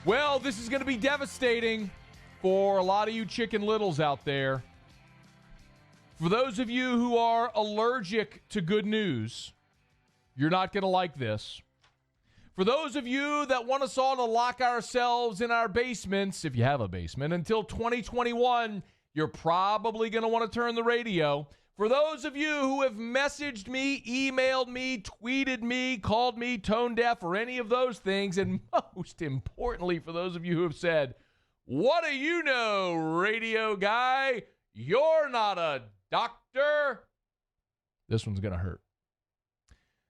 Well, this is going to be devastating for a lot of you Chicken Littles out there. For those of you who are allergic to good news, you're not going to like this. For those of you that want us all to lock ourselves in our basements, if you have a basement, until 2021, you're probably going to want to turn the radio. For those of you who have messaged me, emailed me, tweeted me, called me tone deaf, or any of those things, and most importantly, for those of you who have said, "What do you know, radio guy? You're not a doctor." This one's going to hurt.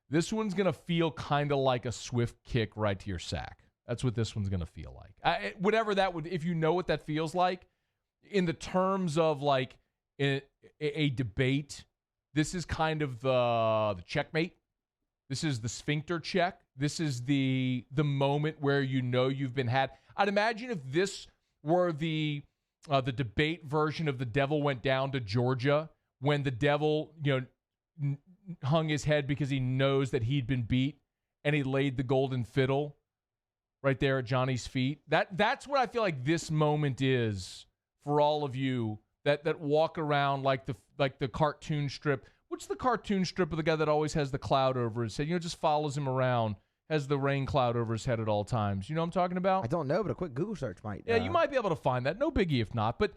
This one's going to feel kind of like a swift kick right to your sack. That's what this one's going to feel like. Whatever that would, if you know what that feels like, in the terms of like a debate, this is kind of the checkmate. This is the sphincter check. This is the moment where you know you've been had. I'd imagine if this were the debate version of The Devil Went Down to Georgia, when the devil, hung his head because he knows that he'd been beat, and he laid the golden fiddle right there at Johnny's feet. That's what I feel like this moment is for all of you that walk around like the cartoon strip. What's the cartoon strip of the guy that always has the cloud over his head? Just follows him around, has the rain cloud over his head at all times. You know what I'm talking about? I don't know, but a quick Google search might. Yeah, you might be able to find that. No biggie if not. But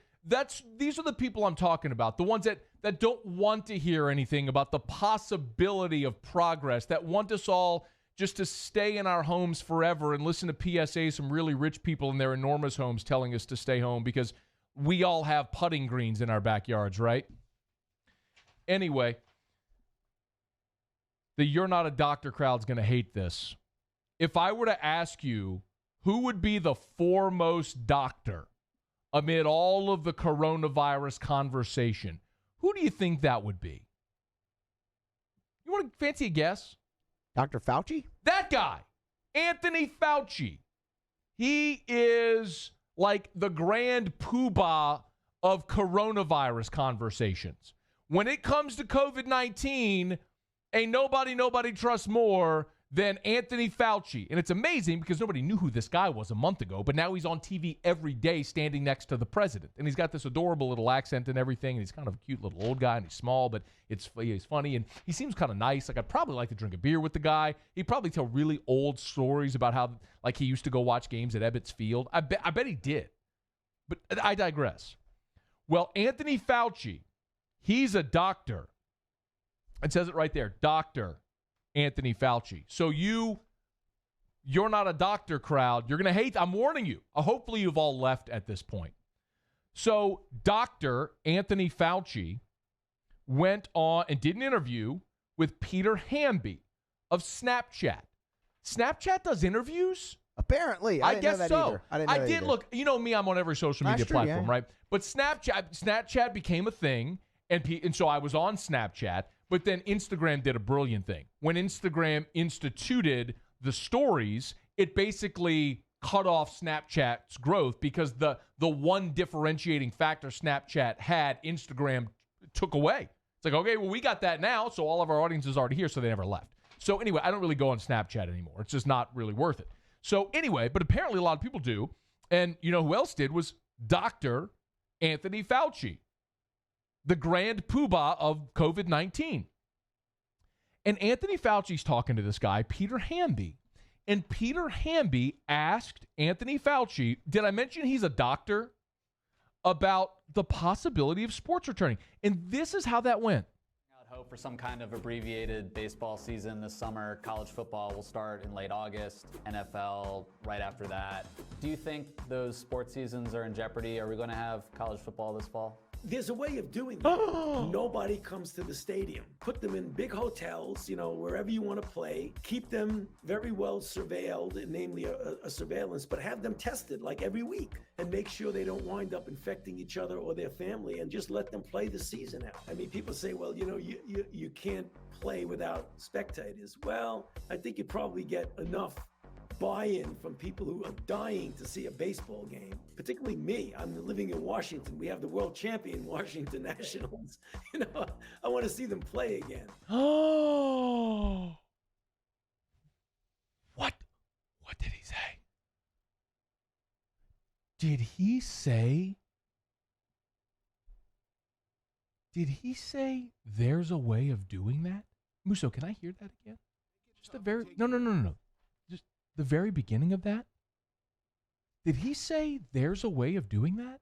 these are the people I'm talking about. The ones that don't want to hear anything about the possibility of progress, that want us all just to stay in our homes forever and listen to PSAs from really rich people in their enormous homes telling us to stay home because we all have putting greens in our backyards, right? Anyway, the "you're not a doctor" crowd's going to hate this. If I were to ask you who would be the foremost doctor amid all of the coronavirus conversation, who do you think that would be? You want to fancy a guess? Dr. Fauci? That guy, Anthony Fauci. He is like the grand poobah of coronavirus conversations. When it comes to COVID-19, ain't nobody trusts more than Anthony Fauci. And it's amazing because nobody knew who this guy was a month ago, but now he's on TV every day standing next to the president. And he's got this adorable little accent and everything, and he's kind of a cute little old guy, and he's small, but he's funny, and he seems kind of nice. Like, I'd probably like to drink a beer with the guy. He'd probably tell really old stories about how, like, he used to go watch games at Ebbets Field. I bet he did. But I digress. Well, Anthony Fauci, he's a doctor. It says it right there, Dr. Anthony Fauci. So you're not a doctor crowd. You're going to hate. I'm warning you. Hopefully you've all left at this point. So Dr. Anthony Fauci went on and did an interview with Peter Hamby of Snapchat. Snapchat does interviews? Apparently. I guess know that so. either. I didn't know that did either. look. You know me, I'm on every social media platform, right? But Snapchat became a thing, and so I was on Snapchat. But then Instagram did a brilliant thing. When Instagram instituted the stories, it basically cut off Snapchat's growth because the one differentiating factor Snapchat had, Instagram took away. It's like, okay, well, we got that now, so all of our audience is already here, so they never left. So anyway, I don't really go on Snapchat anymore. It's just not really worth it. So anyway, but apparently a lot of people do. And you know who else did was Dr. Anthony Fauci, the grand poobah of COVID-19. And Anthony Fauci's talking to this guy, Peter Hamby. And Peter Hamby asked Anthony Fauci, did I mention he's a doctor, about the possibility of sports returning? And this is how that went. I would hope for some kind of abbreviated baseball season this summer. College football will start in late August, NFL right after that. Do you think those sports seasons are in jeopardy? Are we going to have college football this fall? There's a way of doing that. Nobody comes to the stadium. Put them in big hotels, wherever you want to play. Keep them very well surveilled, namely a surveillance, but have them tested like every week and make sure they don't wind up infecting each other or their family, and just let them play the season out. I mean, people say, well, you can't play without spectators. Well, I think you probably get enough buy-in from people who are dying to see a baseball game, particularly me. I'm living in Washington. We have the world champion Washington Nationals. I want to see them play again. Oh. What did he say? Did he say there's a way of doing that? Musso, can I hear that again? Just the very no. Just the very beginning of that? Did he say there's a way of doing that?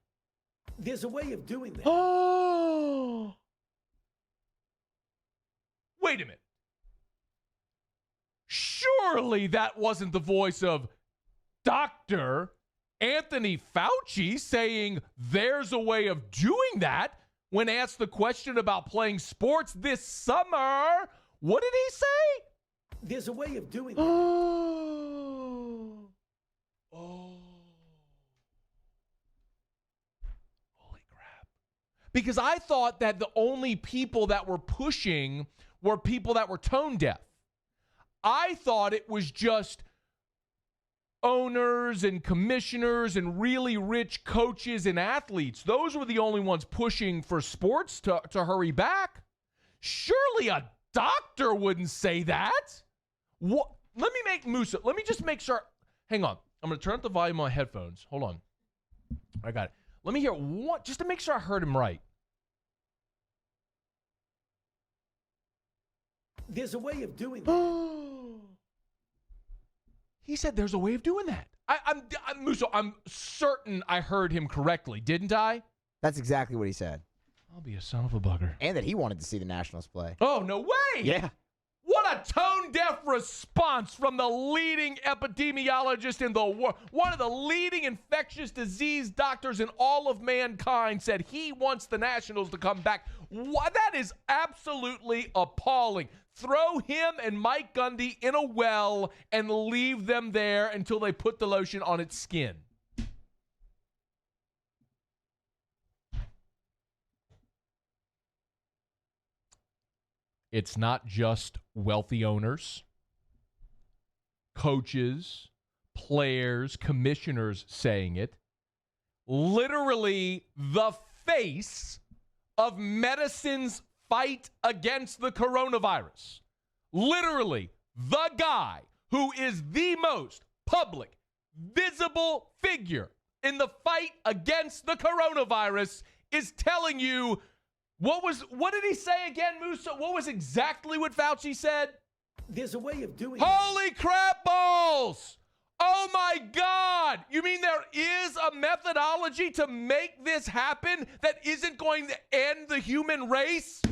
There's a way of doing that. Oh. Wait a minute. Surely that wasn't the voice of Dr. Anthony Fauci saying there's a way of doing that when asked the question about playing sports this summer. What did he say? There's a way of doing that. Oh. Holy crap. Because I thought that the only people that were pushing were people that were tone deaf. I thought it was just owners and commissioners and really rich coaches and athletes. Those were the only ones pushing for sports to hurry back. Surely a doctor wouldn't say that. What? Let me just make sure. Hang on. I'm going to turn up the volume on my headphones. Hold on. I got it. Let me hear what, just to make sure I heard him right. There's a way of doing that. He said there's a way of doing that. Musso, I'm certain I heard him correctly, didn't I? That's exactly what he said. I'll be a son of a bugger. And that he wanted to see the Nationals play. Oh, no way! Yeah. What a tone-deaf response from the leading epidemiologist in the world. One of the leading infectious disease doctors in all of mankind said he wants the Nationals to come back. That is absolutely appalling. Throw him and Mike Gundy in a well and leave them there until they put the lotion on its skin. It's not just wealthy owners, coaches, players, commissioners saying it. Literally the face of medicine's fight against the coronavirus. Literally the guy who is the most public, visible figure in the fight against the coronavirus is telling you what did he say again, Musso? What was exactly what Fauci said? There's a way of doing Holy crap balls! Oh my God! You mean there is a methodology to make this happen that isn't going to end the human race?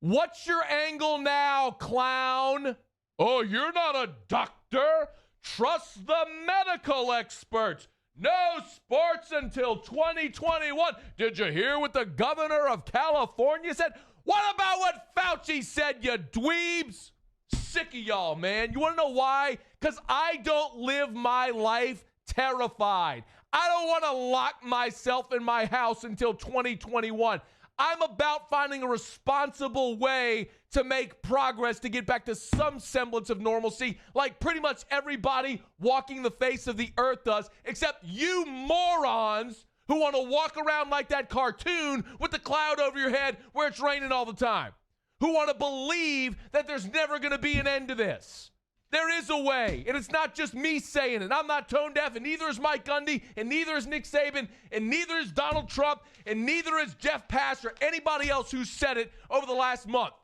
What's your angle now, clown? Oh, you're not a doctor. Trust the medical experts. No sports until 2021. Did you hear what the governor of California said? What about what Fauci said, you dweebs? Sick of y'all, man. You want to know why? Because I don't live my life terrified. I don't want to lock myself in my house until 2021. I'm about finding a responsible way to make progress to get back to some semblance of normalcy, like pretty much everybody walking the face of the earth does, except you morons who want to walk around like that cartoon with the cloud over your head where it's raining all the time, who want to believe that there's never going to be an end to this. There is a way, and it's not just me saying it. I'm not tone deaf, and neither is Mike Gundy, and neither is Nick Saban, and neither is Donald Trump, and neither is Jeff Pash or anybody else who said it over the last month.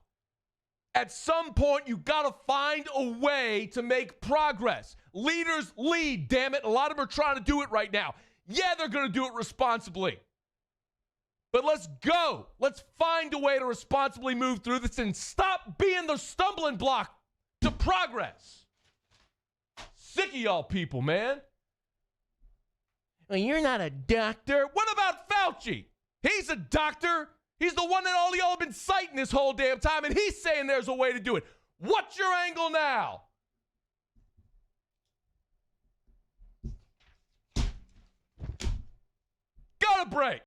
At some point, you got to find a way to make progress. Leaders lead, damn it. A lot of them are trying to do it right now. Yeah, they're going to do it responsibly. But let's go. Let's find a way to responsibly move through this and stop being the stumbling block to progress. Sick of y'all people, man. Well, you're not a doctor. What about Fauci? He's a doctor. He's the one that all y'all have been citing this whole damn time, and he's saying there's a way to do it. What's your angle now? Go to break.